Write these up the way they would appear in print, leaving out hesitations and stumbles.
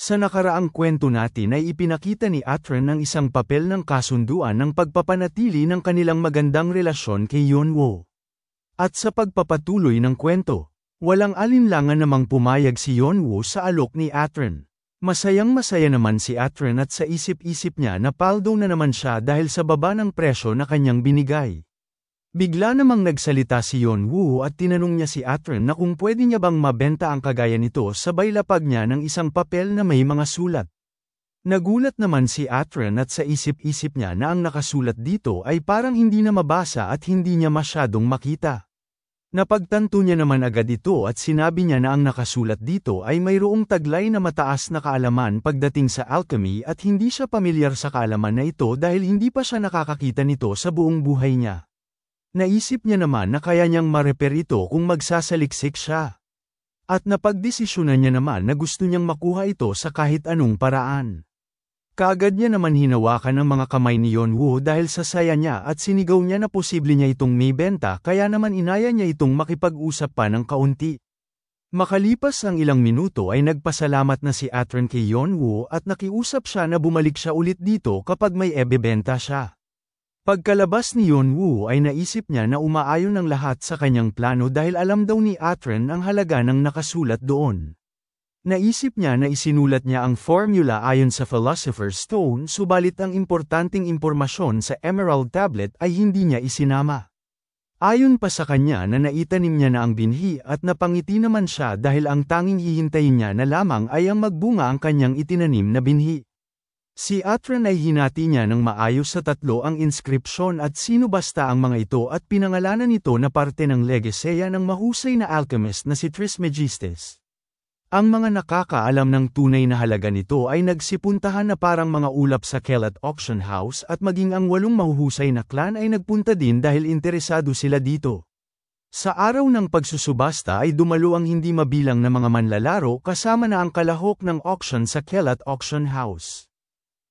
Sa nakaraang kwento natin ay ipinakita ni Atren ang isang papel ng kasunduan ng pagpapanatili ng kanilang magandang relasyon kay Yeonwoo. At sa pagpapatuloy ng kwento, walang alinlangan namang pumayag si Yeonwoo sa alok ni Atren. Masayang-masaya naman si Atren at sa isip-isip niya na paldo na naman siya dahil sa baba ng presyo na kanyang binigay. Bigla namang nagsalita si Yeonwoo at tinanong niya si Atren na kung pwede niya bang mabenta ang kagaya nito sabay lapag niya ng isang papel na may mga sulat. Nagulat naman si Atren at sa isip-isip niya na ang nakasulat dito ay parang hindi na mabasa at hindi niya masyadong makita. Napagtanto niya naman agad ito at sinabi niya na ang nakasulat dito ay mayroong taglay na mataas na kaalaman pagdating sa alchemy at hindi siya pamilyar sa kaalaman na ito dahil hindi pa siya nakakakita nito sa buong buhay niya. Naisip niya naman na kaya niyang ma-repair ito kung magsasaliksik siya. At napagdesisyonan niya naman na gusto niyang makuha ito sa kahit anong paraan. Kaagad niya naman hinawakan ang mga kamay ni Yeonwoo dahil sa saya niya at sinigaw niya na posible niya itong may benta kaya naman inaya niya itong makipag-usap pa ng kaunti. Makalipas ang ilang minuto ay nagpasalamat na si Atren kay Yeonwoo at nakiusap siya na bumalik siya ulit dito kapag may ebebenta siya. Pagkalabas ni Yeonwoo ay naisip niya na umaayon ang lahat sa kanyang plano dahil alam daw ni Atren ang halaga ng nakasulat doon. Naisip niya na isinulat niya ang formula ayon sa Philosopher's Stone subalit ang importanteng impormasyon sa Emerald Tablet ay hindi niya isinama. Ayon pa sa kanya na naitanim niya na ang binhi at napangiti naman siya dahil ang tanging hihintayin niya na lamang ay ang magbunga ang kanyang itinanim na binhi. Si Atren ay hinati niya ng maayos sa tatlo ang inskripsyon at sino basta ang mga ito at pinangalanan ito na parte ng legaseya ng mahusay na alchemist na si Trismegistus. Ang mga nakakaalam ng tunay na halaga nito ay nagsipuntahan na parang mga ulap sa Kelat Auction House at maging ang 8 mahuhusay na clan ay nagpunta din dahil interesado sila dito. Sa araw ng pagsusubasta ay dumalo ang hindi mabilang na mga manlalaro kasama na ang kalahok ng auction sa Kelat Auction House.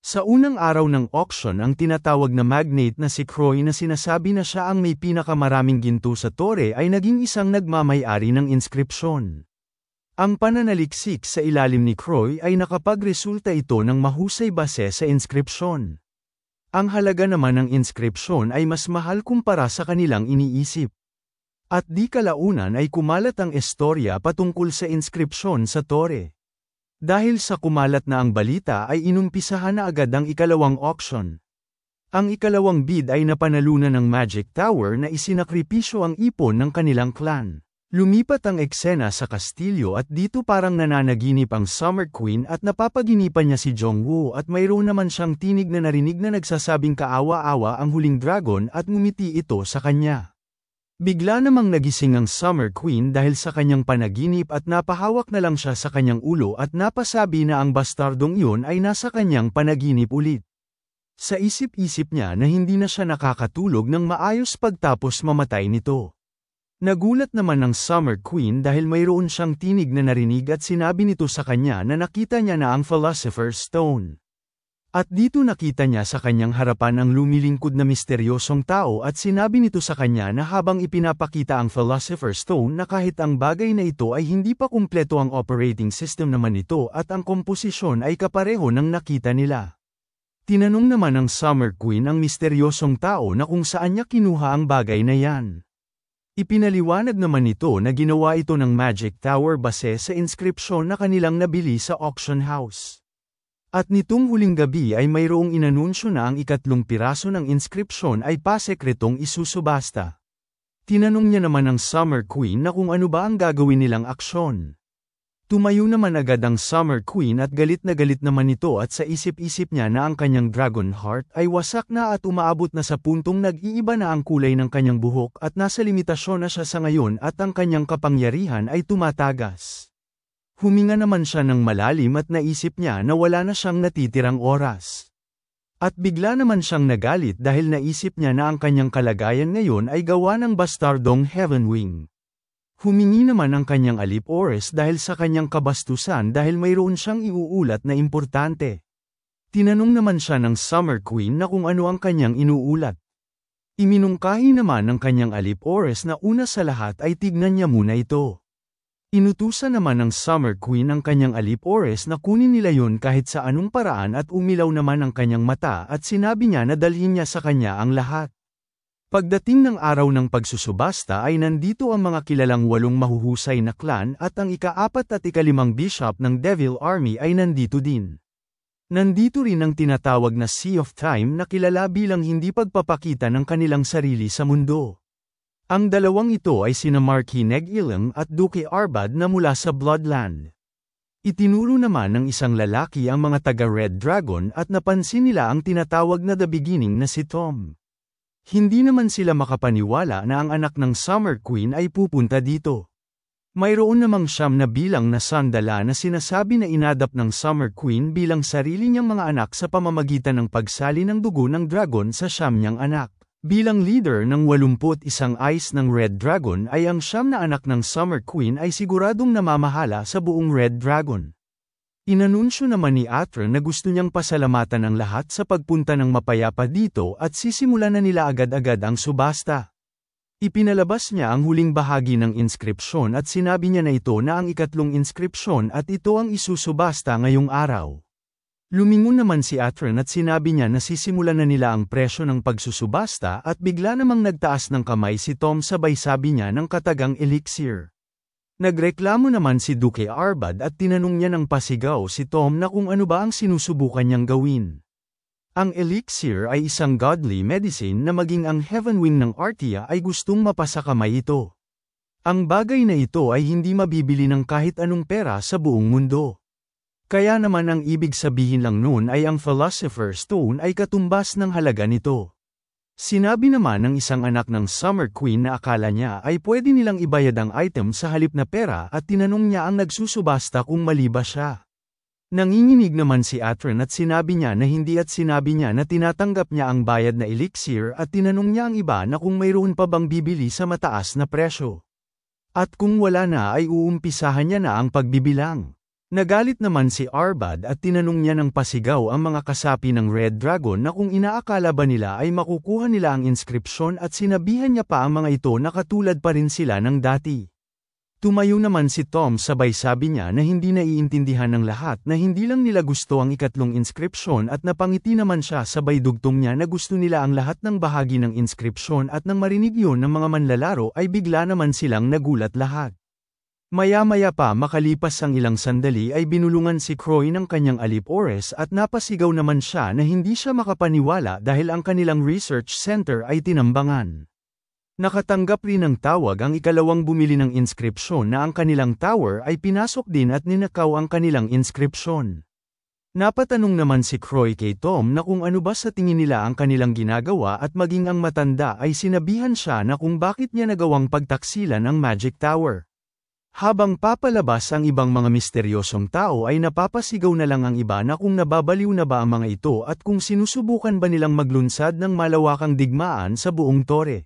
Sa unang araw ng auction ang tinatawag na magnate na si Croy na sinasabi na siya ang may pinakamaraming ginto sa tore ay naging isang nagmamay-ari ng inskripsyon. Ang pananaliksik sa ilalim ni Croy ay nakapagresulta ito ng mahusay base sa inskripsyon. Ang halaga naman ng inskripsyon ay mas mahal kumpara sa kanilang iniisip. At di kalaunan ay kumalat ang istorya patungkol sa inskripsyon sa tore. Dahil sa kumalat na ang balita ay inumpisahan na agad ang ikalawang auction. Ang ikalawang bid ay napanalunan ng Magic Tower na isinakripisyo ang ipon ng kanilang clan. Lumipat ang eksena sa kastilyo at dito parang nananaginip ang Summer Queen at napapaginipan niya si Jongwoo at mayroon naman siyang tinig na narinig na nagsasabing kaawa-awa ang huling dragon at ngumiti ito sa kanya. Bigla namang nagising ang Summer Queen dahil sa kanyang panaginip at napahawak na lang siya sa kanyang ulo at napasabi na ang bastardong iyon ay nasa kanyang panaginip ulit. Sa isip-isip niya na hindi na siya nakakatulog ng maayos pagtapos mamatay nito. Nagulat naman ng Summer Queen dahil mayroon siyang tinig na narinig at sinabi nito sa kanya na nakita niya na ang Philosopher's Stone. At dito nakita niya sa kanyang harapan ang lumilingkod na misteryosong tao at sinabi nito sa kanya na habang ipinapakita ang Philosopher's Stone na kahit ang bagay na ito ay hindi pa kumpleto ang operating system naman ito at ang komposisyon ay kapareho ng nakita nila. Tinanong naman ng Summer Queen ang misteryosong tao na kung saan niya kinuha ang bagay na yan. Ipinaliwanag naman ito na ginawa ito ng Magic Tower base sa inskripsyon na kanilang nabili sa auction house. At nitong huling gabi ay mayroong inanunsyo na ang ikatlong piraso ng inskripsyon ay pasekretong isusubasta. Tinanong niya naman ang Summer Queen na kung ano ba ang gagawin nilang aksyon. Tumayo naman agad ang Summer Queen at galit naman ito at sa isip-isip niya na ang kanyang Dragon Heart ay wasak na at umaabot na sa puntong nag-iiba na ang kulay ng kanyang buhok at nasa limitasyon na siya sa ngayon at ang kanyang kapangyarihan ay tumatagas. Huminga naman siya ng malalim at naisip niya na wala na siyang natitirang oras. At bigla naman siyang nagalit dahil naisip niya na ang kanyang kalagayan ngayon ay gawa ng bastardong Heavenwing. Humingi naman ang kanyang alip oras dahil sa kanyang kabastusan dahil mayroon siyang iuulat na importante. Tinanong naman siya ng Summer Queen na kung ano ang kanyang inuulat. Iminungkahi naman ng kanyang alip oras na una sa lahat ay tignan niya muna ito. Inutusan naman ng Summer Queen ang kanyang Alip Ores na kunin nila yun kahit sa anong paraan at umilaw naman ang kanyang mata at sinabi niya na dalhin niya sa kanya ang lahat. Pagdating ng araw ng pagsusubasta ay nandito ang mga kilalang 8 mahuhusay na clan at ang ika-4 at ika-5 bishop ng Devil Army ay nandito din. Nandito rin ang tinatawag na Sea of Time na kilala bilang hindi pagpapakita ng kanilang sarili sa mundo. Ang dalawang ito ay sina Marquis Neg-Ilum at Duke Arbad na mula sa Bloodland. Itinuro naman ng isang lalaki ang mga taga-Red Dragon at napansin nila ang tinatawag na The Beginning na si Tom. Hindi naman sila makapaniwala na ang anak ng Summer Queen ay pupunta dito. Mayroon namang 9 na bilang na sandala na sinasabi na inadap ng Summer Queen bilang sarili niyang mga anak sa pamamagitan ng pagsali ng dugo ng dragon sa 9 niyang anak. Bilang leader ng 81 eyes ng Red Dragon ay ang 9 na anak ng Summer Queen ay siguradong namamahala sa buong Red Dragon. Inanunsyo naman ni Atron na gusto niyang pasalamatan ang lahat sa pagpunta ng mapayapa dito at sisimulan na nila agad-agad ang subasta. Ipinalabas niya ang huling bahagi ng inskripsyon at sinabi niya na ito na ang ikatlong inskripsyon at ito ang isusubasta ngayong araw. Lumingon naman si Atron at sinabi niya na sisimulan na nila ang presyo ng pagsusubasta at bigla namang nagtaas ng kamay si Tom sabay sabi niya ng katagang elixir. Nagreklamo naman si Duke Arbad at tinanong niya ng pasigaw si Tom na kung ano ba ang sinusubukan niyang gawin. Ang elixir ay isang godly medicine na maging ang Heaven Wing ng Artia ay gustong mapasakamay ito. Ang bagay na ito ay hindi mabibili ng kahit anong pera sa buong mundo. Kaya naman ang ibig sabihin lang noon ay ang Philosopher's Stone ay katumbas ng halaga nito. Sinabi naman ng isang anak ng Summer Queen na akala niya ay pwede nilang ibayad ang item sa halip na pera at tinanong niya ang nagsusubasta kung mali ba siya. Nanginginig naman si Atron at sinabi niya na hindi at sinabi niya na tinatanggap niya ang bayad na elixir at tinanong niya ang iba na kung mayroon pa bang bibili sa mataas na presyo. At kung wala na ay uumpisahan niya na ang pagbibilang. Nagalit naman si Arbad at tinanong niya ng pasigaw ang mga kasapi ng Red Dragon na kung inaakala ba nila ay makukuha nila ang inskripsyon at sinabihan niya pa ang mga ito na katulad pa rin sila ng dati. Tumayo naman si Tom sabay sabi niya na hindi naiintindihan ng lahat na hindi lang nila gusto ang ikatlong inskripsyon at napangiti naman siya sabay dugtong niya na gusto nila ang lahat ng bahagi ng inskripsyon at nang marinig yun ng mga manlalaro ay bigla naman silang nagulat lahat. Maya-maya pa makalipas ang ilang sandali ay binulungan si Croy ng kanyang Alip Ores at napasigaw naman siya na hindi siya makapaniwala dahil ang kanilang research center ay tinambangan. Nakatanggap rin ng tawag ang ikalawang bumili ng inskripsyon na ang kanilang tower ay pinasok din at ninakaw ang kanilang inskripsyon. Napatanong naman si Croy kay Tom na kung ano ba sa tingin nila ang kanilang ginagawa at maging ang matanda ay sinabihan siya na kung bakit niya nagawang pagtaksilan ang Magic Tower. Habang papalabas ang ibang mga misteryosong tao ay napapasigaw na lang ang iba na kung nababaliw na ba ang mga ito at kung sinusubukan ba nilang maglunsad ng malawakang digmaan sa buong tore.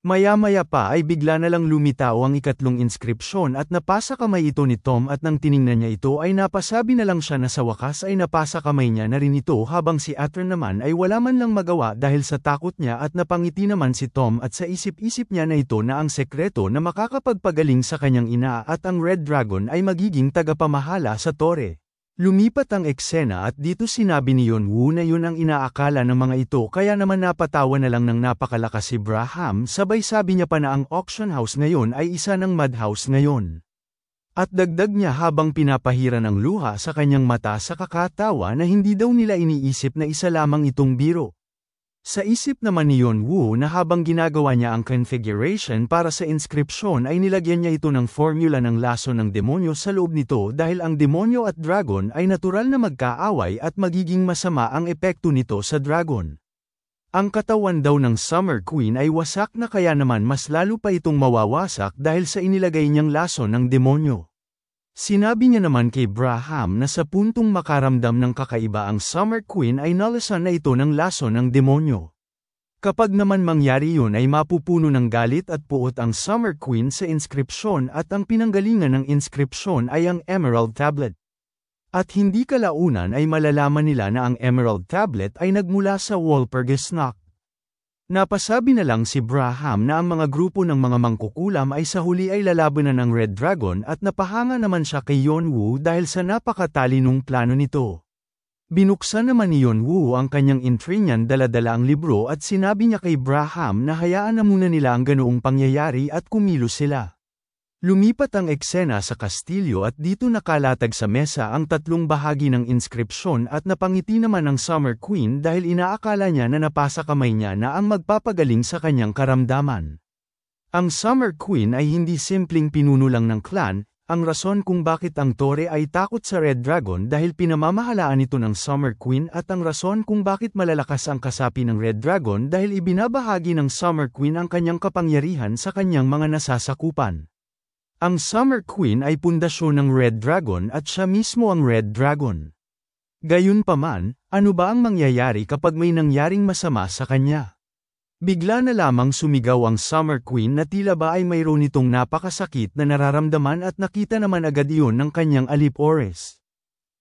Maya-maya pa ay bigla na lang lumitaw ang ikatlong inskripsyon at napasa kamay ito ni Tom at nang tiningnan niya ito ay napasabi na lang siya na sa wakas ay napasa kamay niya na rin ito habang si Atron naman ay wala man lang magawa dahil sa takot niya at napangiti naman si Tom at sa isip-isip niya na ito na ang sekreto na makakapagpagaling sa kanyang ina at ang Red Dragon ay magiging tagapamahala sa tore. Lumipat ang eksena at dito sinabi ni Yonwoo na yun ang inaakala ng mga ito kaya naman napatawa na lang ng napakalakas si Braham sabay sabi niya pa na ang auction house ngayon ay isa ng madhouse ngayon. At dagdag niya habang pinapahira ng luha sa kanyang mata sa kakatawa na hindi daw nila iniisip na isa lamang itong biro. Sa isip naman ni Yonwoo na habang ginagawa niya ang configuration para sa inskripsyon ay nilagyan niya ito ng formula ng laso ng demonyo sa loob nito dahil ang demonyo at dragon ay natural na magkaaway at magiging masama ang epekto nito sa dragon. Ang katawan daw ng Summer Queen ay wasak na kaya naman mas lalo pa itong mawawasak dahil sa inilagay niyang laso ng demonyo. Sinabi niya naman kay Braham na sa puntong makaramdam ng kakaiba ang Summer Queen ay nalasan na ito ng laso ng demonyo. Kapag naman mangyari yun ay mapupuno ng galit at puot ang Summer Queen sa inskripsyon at ang pinanggalingan ng inskripsyon ay ang Emerald Tablet. At hindi kalaunan ay malalaman nila na ang Emerald Tablet ay nagmula sa Walpurgis Knock. Napasabi na lang si Braham na ang mga grupo ng mga mangkukulam ay sa huli ay lalabanan ng Red Dragon at napahanga naman siya kay Yonwoo dahil sa napakatalinong plano nito. Binuksan naman ni Yonwoo ang kanyang intriguean dala-dala ang libro at sinabi niya kay Braham na hayaan na muna nila ang ganoong pangyayari at kumilos sila. Lumipat ang eksena sa kastilyo at dito nakalatag sa mesa ang tatlong bahagi ng inskripsyon at napangiti naman ang Summer Queen dahil inaakala niya na napasa kamay niya na ang magpapagaling sa kanyang karamdaman. Ang Summer Queen ay hindi simpleng pinuno lang ng clan, ang rason kung bakit ang Tore ay takot sa Red Dragon dahil pinamamahalaan ito ng Summer Queen at ang rason kung bakit malalakas ang kasapi ng Red Dragon dahil ibinabahagi ng Summer Queen ang kanyang kapangyarihan sa kanyang mga nasasakupan. Ang Summer Queen ay pundasyon ng Red Dragon at siya mismo ang Red Dragon. Gayunpaman, ano ba ang mangyayari kapag may nangyaring masama sa kanya? Bigla na lamang sumigaw ang Summer Queen na tila ba ay mayroon itong napakasakit na nararamdaman at nakita naman agad iyon ng kanyang Alip Ores.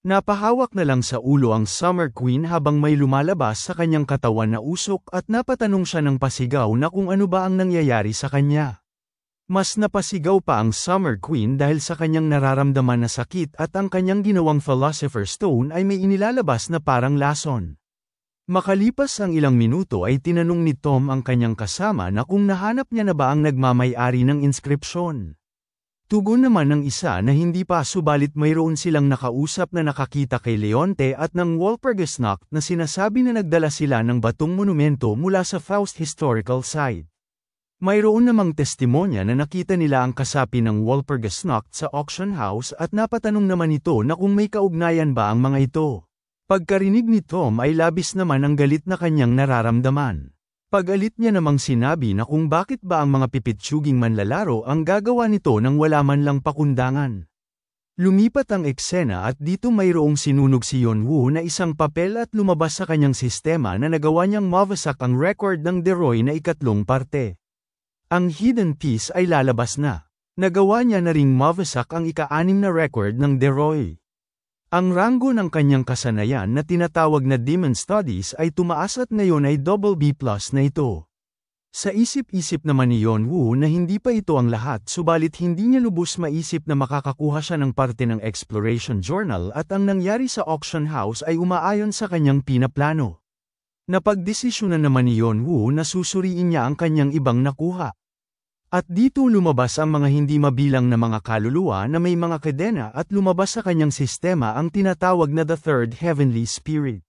Napahawak na lang sa ulo ang Summer Queen habang may lumalabas sa kanyang katawan na usok at napatanong siya ng pasigaw na kung ano ba ang nangyayari sa kanya. Mas napasigaw pa ang Summer Queen dahil sa kanyang nararamdaman na sakit at ang kanyang ginawang Philosopher's Stone ay may inilalabas na parang lason. Makalipas ang ilang minuto ay tinanong ni Tom ang kanyang kasama na kung nahanap niya na ba ang nagmamay-ari ng inskripsyon. Tugon naman ng isa na hindi pa subalit mayroon silang nakausap na nakakita kay Leonte at ng Walpurgisnacht na sinasabi na nagdala sila ng batong monumento mula sa Faust Historical Site. Mayroon namang testimonya na nakita nila ang kasapi ng Walpurgisnacht sa auction house at napatanong naman ito na kung may kaugnayan ba ang mga ito. Pagkarinig ni Tom ay labis naman ang galit na kanyang nararamdaman. Pag-alit niya namang sinabi na kung bakit ba ang mga pipitsuging manlalaro ang gagawa nito nang wala man lang pakundangan. Lumipat ang eksena at dito mayroong sinunog si Yonwoo na isang papel at lumabas sa kanyang sistema na nagawa niyang mawasak ang record ng Deroy na 3 parte. Ang hidden piece ay lalabas na. Nagawa niya na ring mawasak ang 6 na record ng Deroy. Ang ranggo ng kanyang kasanayan na tinatawag na Demon Studies ay tumaas at ngayon ay BB+ na ito. Sa isip-isip naman ni Yonwoo na hindi pa ito ang lahat subalit hindi niya lubos maisip na makakakuha siya ng parte ng Exploration Journal at ang nangyari sa auction house ay umaayon sa kanyang pinaplano. Napagdesisyonan naman ni Yonwoo na susuriin niya ang kanyang ibang nakuha. At dito lumabas ang mga hindi mabilang na mga kaluluwa na may mga kadena at lumabas sa kanyang sistema ang tinatawag na The Third Heavenly Spirit.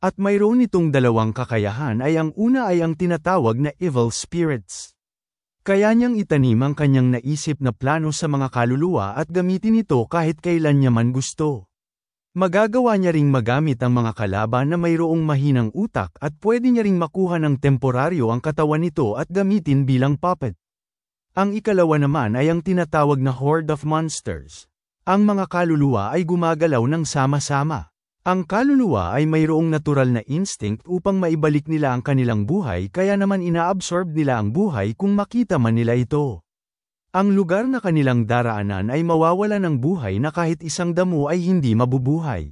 At mayroon itong dalawang kakayahan ay ang una ay ang tinatawag na Evil Spirits. Kaya niyang itanim ang kanyang naisip na plano sa mga kaluluwa at gamitin ito kahit kailan niya man gusto. Magagawa niya ring magamit ang mga kalaban na mayroong mahinang utak at pwede niya ring makuha ng temporaryo ang katawan nito at gamitin bilang puppet. Ang ikalawa naman ay ang tinatawag na Horde of Monsters. Ang mga kaluluwa ay gumagalaw ng sama-sama. Ang kaluluwa ay mayroong natural na instinct upang maibalik nila ang kanilang buhay kaya naman inaabsorb nila ang buhay kung makita man nila ito. Ang lugar na kanilang daraanan ay mawawala ng buhay na kahit isang damo ay hindi mabubuhay.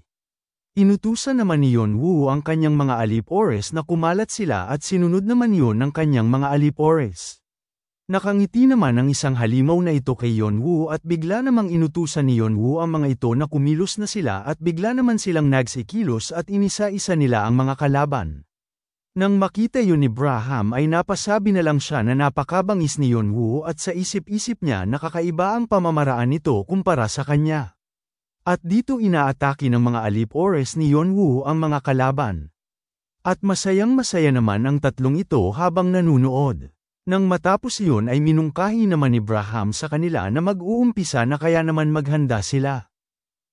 Inutusan naman ni Yonwoo ang kanyang mga Alip Ores na kumalat sila at sinunod naman yun ng kanyang mga Alip Ores. Nakangiti naman ang isang halimaw na ito kay Yonwoo at bigla namang inutusan ni Yonwoo ang mga ito na kumilos na sila at bigla naman silang nagsikilos at inisa-isa nila ang mga kalaban. Nang makita yun ni Braham ay napasabi na lang siya na napakabangis ni Yonwoo at sa isip-isip niya nakakaiba ang pamamaraan nito kumpara sa kanya. At dito inaatake ng mga Alip Ores ni Yonwoo ang mga kalaban. At masayang-masaya naman ang tatlong ito habang nanunood. Nang matapos iyon ay minungkahi naman ni Braham sa kanila na mag-uumpisa na kaya naman maghanda sila.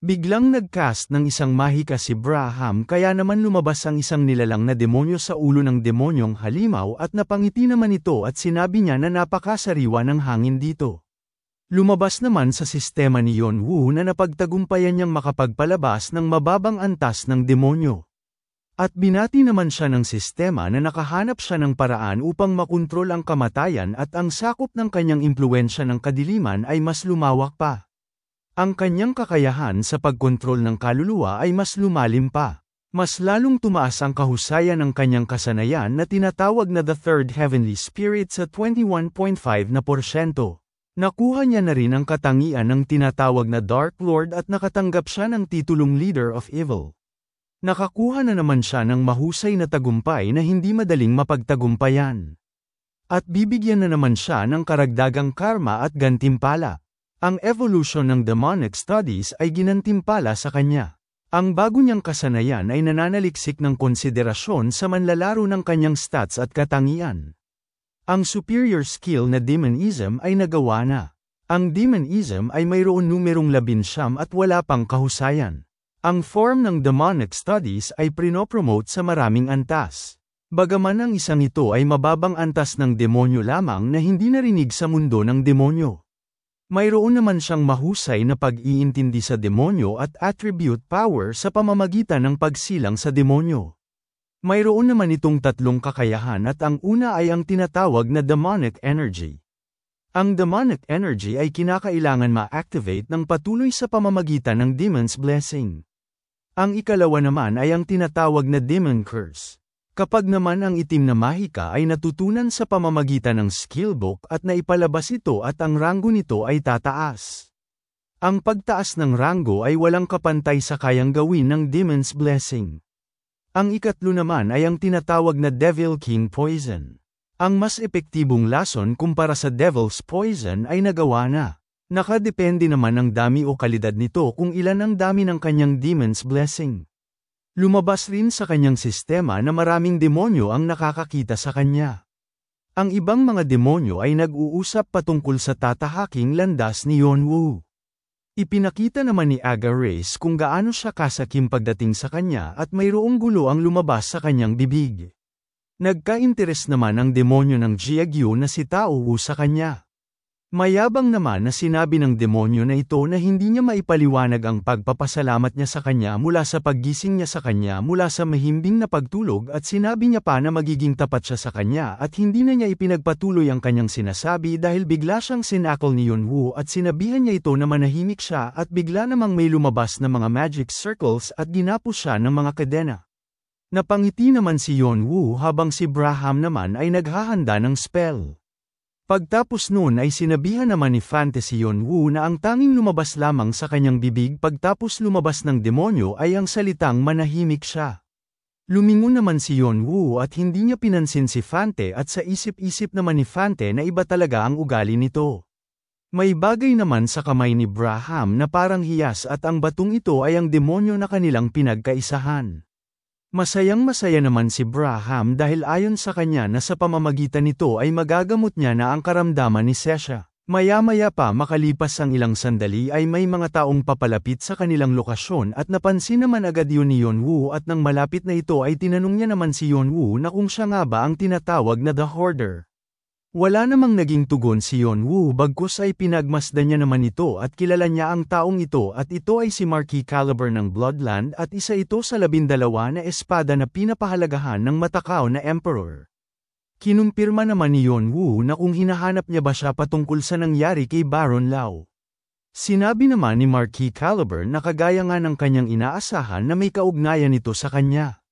Biglang nag-cast ng isang mahika si Braham kaya naman lumabas ang isang nilalang na demonyo sa ulo ng demonyong halimaw at napangiti naman ito at sinabi niya na napakasariwa ng hangin dito. Lumabas naman sa sistema ni Yonwoo na napagtagumpayan niyang makapagpalabas ng mababang antas ng demonyo. At binati naman siya ng sistema na nakahanap siya ng paraan upang makontrol ang kamatayan at ang sakop ng kanyang impluwensya ng kadiliman ay mas lumawak pa. Ang kanyang kakayahan sa pagkontrol ng kaluluwa ay mas lumalim pa. Mas lalong tumaas ang kahusayan ng kanyang kasanayan na tinatawag na the Third Heavenly Spirit sa 21.5%. Nakuha niya na rin ang katangian ng tinatawag na Dark Lord at nakatanggap siya ng titulong Leader of Evil. Nakakuha na naman siya ng mahusay na tagumpay na hindi madaling mapagtagumpayan. At bibigyan na naman siya ng karagdagang karma at gantimpala. Ang evolution ng demonic studies ay ginantimpala sa kanya. Ang bago niyang kasanayan ay nananaliksik ng konsiderasyon sa manlalaro ng kanyang stats at katangian. Ang superior skill na demonism ay nagawa na. Ang demonism ay mayroon numerong 19 at wala pang kahusayan. Ang form ng demonic studies ay prinopromote sa maraming antas. Bagaman ang isang ito ay mababang antas ng demonyo lamang na hindi narinig sa mundo ng demonyo. Mayroon naman siyang mahusay na pag-iintindi sa demonyo at attribute power sa pamamagitan ng pagsilang sa demonyo. Mayroon naman itong tatlong kakayahan at ang una ay ang tinatawag na demonic energy. Ang demonic energy ay kinakailangan ma-activate ng patuloy sa pamamagitan ng demon's blessing. Ang ikalawa naman ay ang tinatawag na demon curse. Kapag naman ang itim na mahika ay natutunan sa pamamagitan ng skill book at naipalabas ito at ang ranggo nito ay tataas. Ang pagtaas ng ranggo ay walang kapantay sa kayang gawin ng demon's blessing. Ang ikatlo naman ay ang tinatawag na Devil King Poison. Ang mas epektibong lason kumpara sa Devil's Poison ay nagawa na. Nakadepende naman ang dami o kalidad nito kung ilan ang dami ng kanyang demon's blessing. Lumabas rin sa kanyang sistema na maraming demonyo ang nakakakita sa kanya. Ang ibang mga demonyo ay nag-uusap patungkol sa tatahaking landas ni Yonwoo. Ipinakita naman ni Aga Race kung gaano siya kasakim pagdating sa kanya at mayroong gulo ang lumabas sa kanyang bibig. Nagka-interes naman ang demonyo ng Jiagyu na si Tao Wu sa kanya. Mayabang naman na sinabi ng demonyo na ito na hindi niya maipaliwanag ang pagpapasalamat niya sa kanya mula sa paggising niya sa kanya mula sa mahimbing na pagtulog at sinabi niya pa na magiging tapat siya sa kanya at hindi na niya ipinagpatuloy ang kanyang sinasabi dahil bigla siyang sinakol ni Yonwoo at sinabihan niya ito na manahimik siya at bigla namang may lumabas na mga magic circles at ginapos siya ng mga kadena. Napangiti naman si Yonwoo habang si Braham naman ay naghahanda ng spell. Pagtapos noon ay sinabihan naman ni Fantasy Yonwoo na ang tanging lumabas lamang sa kanyang bibig pagtapos lumabas ng demonyo ay ang salitang manahimik siya. Lumingon naman si Yonwoo at hindi niya pinansin si Fante at sa isip-isip naman ni Fante na iba talaga ang ugali nito. May bagay naman sa kamay ni Braham na parang hiyas at ang batong ito ay ang demonyo na kanilang pinagkaisahan. Masayang-masaya naman si Braham dahil ayon sa kanya na sa pamamagitan nito ay magagamot niya na ang karamdaman ni Sesha. Maya-maya pa makalipas ang ilang sandali ay may mga taong papalapit sa kanilang lokasyon at napansin naman agad yun ni Yonwoo at nang malapit na ito ay tinanong niya naman si Yonwoo na kung siya nga ba ang tinatawag na The Hoarder. Wala namang naging tugon si Yonwoo bagkus ay pinagmasdan niya naman ito at kilala niya ang taong ito at ito ay si Marquis Caliber ng Bloodland at isa ito sa 12 na espada na pinapahalagahan ng matakaw na Emperor. Kinumpirma naman ni Yonwoo na kung hinahanap niya ba siya patungkol sa nangyari kay Baron Lao. Sinabi naman ni Marquis Caliber na kagaya nga ng kanyang inaasahan na may kaugnayan nito sa kanya.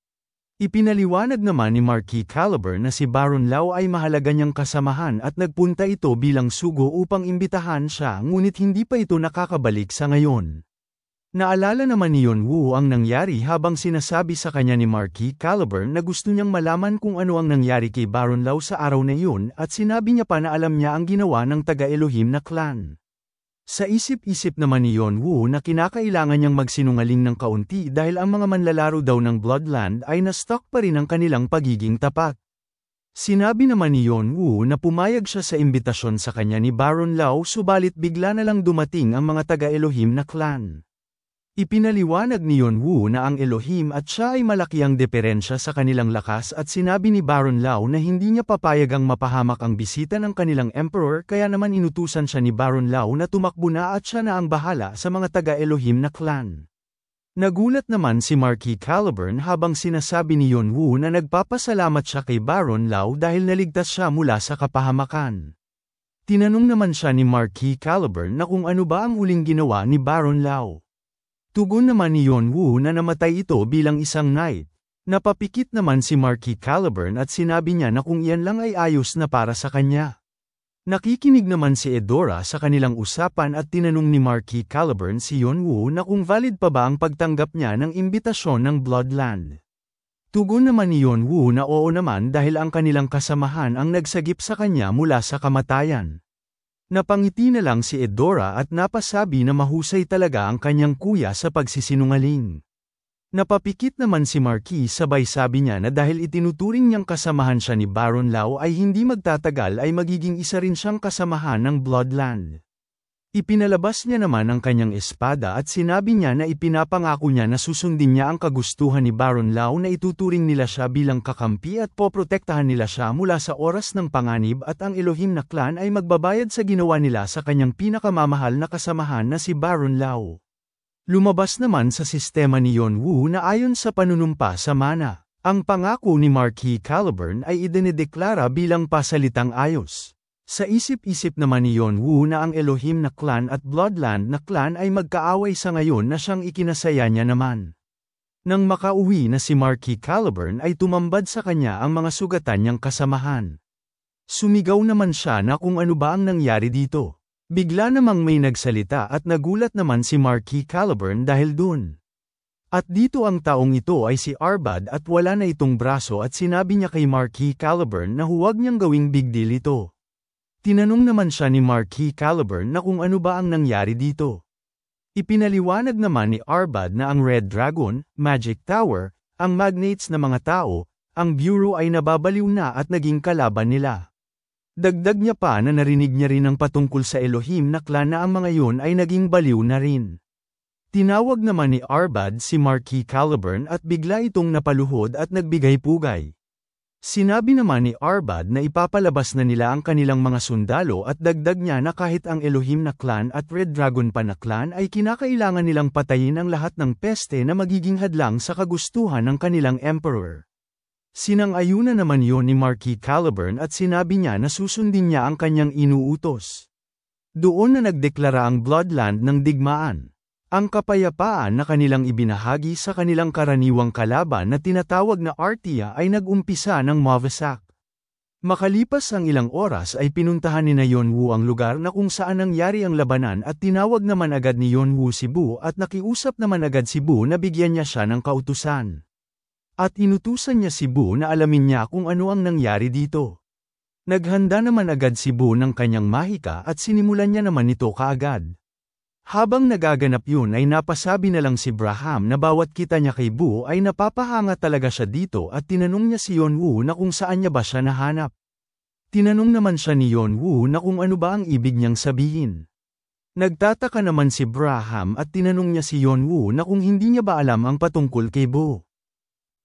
Ipinaliwanag naman ni Marquis Caliber na si Baron Lao ay mahalaga niyang kasamahan at nagpunta ito bilang sugo upang imbitahan siya ngunit hindi pa ito nakakabalik sa ngayon. Naalala naman ni Yonwoo ang nangyari habang sinasabi sa kanya ni Marquis Caliber na gusto niyang malaman kung ano ang nangyari kay Baron Lao sa araw na iyon at sinabi niya pa na alam niya ang ginawa ng taga-Elohim na clan. Sa isip-isip naman ni Yonwoo na kinakailangan niyang magsinungaling ng kaunti dahil ang mga manlalaro daw ng Bloodland ay na-stuck pa rin ang kanilang pagiging tapat. Sinabi naman ni Yonwoo na pumayag siya sa imbitasyon sa kanya ni Baron Lao subalit bigla na lang dumating ang mga taga-Elohim na clan. Ipinaliwanag ni Yonwoo na ang Elohim at siya ay malaki ang diferensya sa kanilang lakas at sinabi ni Baron Lao na hindi niya papayagang mapahamak ang bisita ng kanilang emperor kaya naman inutusan siya ni Baron Lao na tumakbo na at siya na ang bahala sa mga taga-Elohim na clan. Nagulat naman si Marquis Caliber habang sinasabi ni Yonwoo na nagpapasalamat siya kay Baron Lao dahil naligtas siya mula sa kapahamakan. Tinanong naman siya ni Marquis Caliber na kung ano ba ang huling ginawa ni Baron Lao. Tugon naman ni Yeonwoo na namatay ito bilang isang knight. Napapikit naman si Marquis Caliburn at sinabi niya na kung iyan lang ay ayos na para sa kanya. Nakikinig naman si Eudora sa kanilang usapan at tinanong ni Marquis Caliburn si Yeonwoo na kung valid pa ba ang pagtanggap niya ng imbitasyon ng Bloodland. Tugon naman ni Yeonwoo na oo naman dahil ang kanilang kasamahan ang nagsagip sa kanya mula sa kamatayan. Napangiti na lang si Eudora at napasabi na mahusay talaga ang kanyang kuya sa pagsisinungaling. Napapikit naman si Marquis sabay sabi niya na dahil itinuturing niyang kasamahan siya ni Baron Lau ay hindi magtatagal ay magiging isa rin siyang kasamahan ng Bloodland. Ipinalabas niya naman ang kanyang espada at sinabi niya na ipinapangako niya na susundin niya ang kagustuhan ni Baron Lau na ituturing nila siya bilang kakampi at poprotektahan nila siya mula sa oras ng panganib at ang Elohim na clan ay magbabayad sa ginawa nila sa kanyang pinakamamahal na kasamahan na si Baron Lau. Lumabas naman sa sistema ni Yeonwoo na ayon sa panunumpa sa mana, ang pangako ni Marquis Caliburn ay idinedeklara bilang pasalitang ayos. Sa isip-isip naman ni Yeonwoo na ang Elohim na clan at Bloodland na clan ay magkaaway sa ngayon na siyang ikinasaya niya naman. Nang makauwi na si Marquis Caliburn ay tumambad sa kanya ang mga sugatan niyang kasamahan. Sumigaw naman siya na kung ano ba ang nangyari dito. Bigla namang may nagsalita at nagulat naman si Marquis Caliburn dahil dun. At dito ang taong ito ay si Arbad at wala na itong braso at sinabi niya kay Marquis Caliburn na huwag niyang gawing big deal ito. Tinanong naman siya ni Marquis Caliburn na kung ano ba ang nangyari dito. Ipinaliwanag naman ni Arbad na ang Red Dragon, Magic Tower, ang magnates na mga tao, ang bureau ay nababaliw na at naging kalaban nila. Dagdag niya pa na narinig niya rin ang patungkol sa Elohim na clan na ang mga yun ay naging baliw na rin. Tinawag naman ni Arbad si Marquis Caliburn at bigla itong napaluhod at nagbigay-pugay. Sinabi naman ni Arbad na ipapalabas na nila ang kanilang mga sundalo at dagdag niya na kahit ang Elohim na clan at Red Dragon pa na clan ay kinakailangan nilang patayin ang lahat ng peste na magiging hadlang sa kagustuhan ng kanilang emperor. Sinang-ayunan naman yon ni Marquis Caliburn at sinabi niya na susundin niya ang kanyang inuutos. Doon na nagdeklara ang Bloodland ng digmaan. Ang kapayapaan na kanilang ibinahagi sa kanilang karaniwang kalaban na tinatawag na Artia ay nag-umpisa ng Movesak. Makalipas ang ilang oras ay pinuntahan ni Yeonwoo ang lugar na kung saan nangyari ang labanan at tinawag naman agad ni Yeonwoo si Bu at nakiusap naman agad si Bu na bigyan niya siya ng kautusan. At inutusan niya si Bu na alamin niya kung ano ang nangyari dito. Naghanda naman agad si Bu ng kanyang mahika at sinimulan niya naman ito kaagad. Habang nagaganap yun ay napasabi na lang si Braham na bawat kita niya kay Bu ay napapahanga talaga siya dito at tinanong niya si Yeonwoo na kung saan niya ba siya nahanap. Tinanong naman siya ni Yeonwoo na kung ano ba ang ibig niyang sabihin. Nagtataka naman si Braham at tinanong niya si Yeonwoo na kung hindi niya ba alam ang patungkol kay Bu.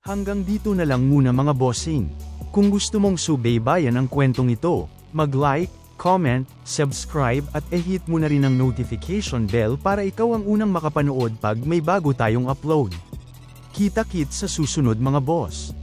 Hanggang dito na lang muna mga bossing. Kung gusto mong subaybayan ang kwentong ito, mag-like, comment, subscribe at i-hit mo na rin ang notification bell para ikaw ang unang makapanood pag may bago tayong upload. Kita-kits sa susunod mga boss.